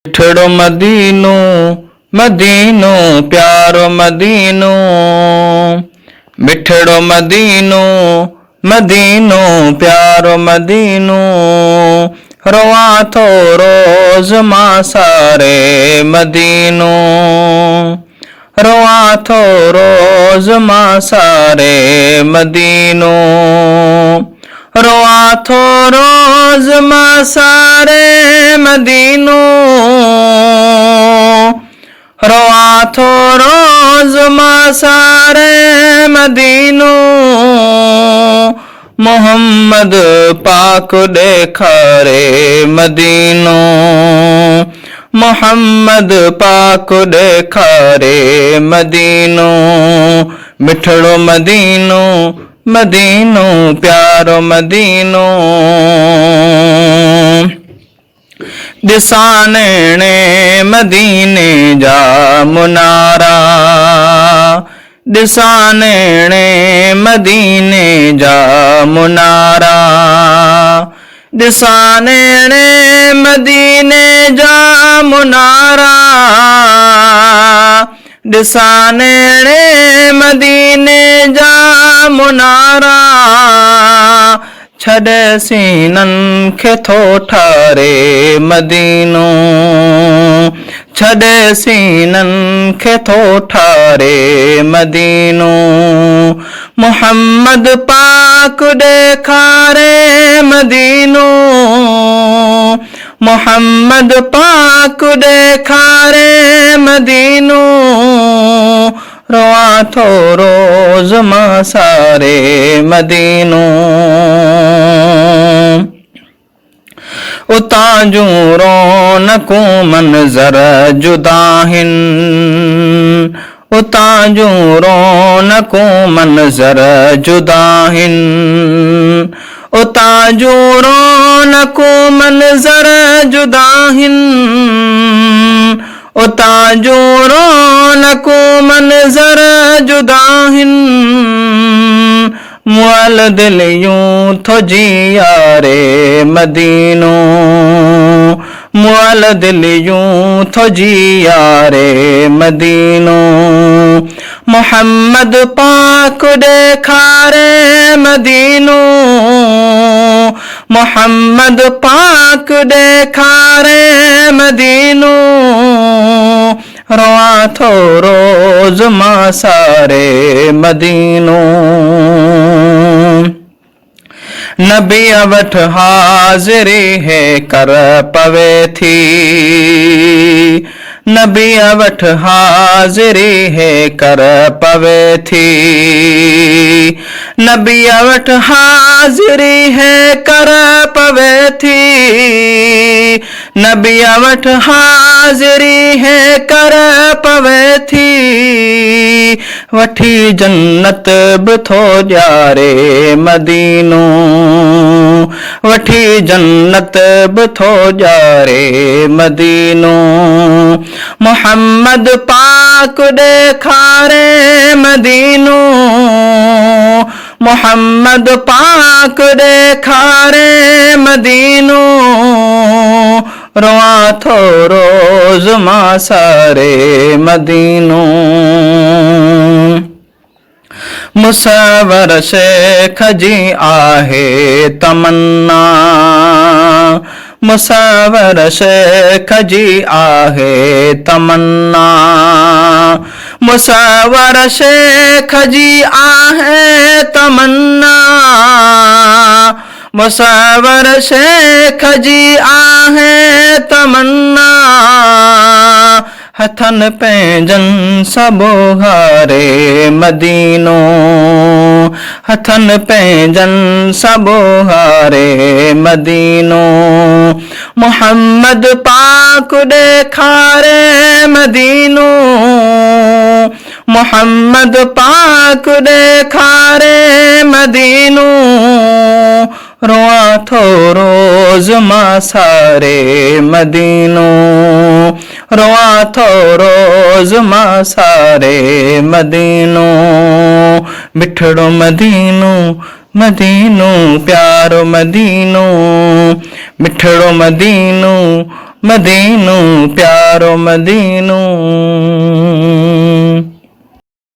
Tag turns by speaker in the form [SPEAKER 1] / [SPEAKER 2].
[SPEAKER 1] मिठड़ो मदीनो मदीनो प्यारो मदीनो, मिठड़ो मदीनो मदीनो प्यारो मदीनो, रोआ थो रोज मां सारे मदीनो, रोआ थो रोज मां सारे मदीनो, रोआ थो रोज मां सारे मदीनो, रोआ थो रोज मां सारे मदीनो, मोहम्मद पाक ॾेखारे मदीनो, मोहम्मद पाक ॾेखारे मदीनो, मिठड़ो मदीनो मदीनो प्यारो मदीनो, दिसाने मदीने जा मुनारा, दिसाने मदीने जा मुनारा, दिसाने मदीने जा मुनारा, दिसाने मदीने जा मुनारा, छॾे सीननि खे थो ठारे मदीनो, छॾे सीननि खे थो ठारे मदीनो, मोहम्मद पाक ॾेखारे मदीनो, मोहम्मद पाक ॾेखारे मदीनो, रोआ थो रोज मां सारे मदीनो, उतां जूं रौनकूं मंज़र जुदा आहिनि, उतां जूं रौनकूं मंज़र जुदा आहिनि, उतां जूं रौनकूं मंज़र जुदा आहिनि, उतां जूं रौनकूं मंज़र जुदा आहिनि, मुअल दिल यूं थो जियारे मदीनो, मुअल दिल यूं थो जियारे मदीनो, मोहम्मद पाक ॾेखारे मदीनो, मोहम्मद पाक ॾेखारे मदीनो, रोआ थो रोज मां सारे मदीनो, नबीअ वटि हाज़िरी है कर पवे थी, नबीअ वटि हाज़िरी है कर पवे थी, नबीअ वटि हाज़िरी है कर पवे थी, नबीअ वटि हाज़िरी है कर पवे थी, वठी जन्नत बि थो ॾियारे मदीनो, वठी जन्नत बि थो ॾियारे मदीनो, मोहम्मद पाक ॾेखारे मदीनो, मोहम्मद पाक ॾेखारे मदीनो, रोआ थो रोज मां सारे मदीनो, मुसवर शेख जी आहे तमन्ना, मुसवर शेख जी आहे तमन्ना, मुसवर शेख जी आहे तमन्ना, मुसवर शेख जी आहे तमन्ना, हथन पंहिंजनि सभु हारे मदीनो, हथन पंहिंजनि सभु हारे मदीनो, मोहम्मद पाक ॾेखारे मदीनो, मोहम्मद पाक ॾेखारे मदीनो, रोआ थो रोज मां सारे मदीनो, रोआ थो रोज मां सारे मदीनो, मिठड़ो मदीनो मदीनो प्यारो मदीनो, मिठड़ो मदीनो मदीनू प्यारो मदीनू।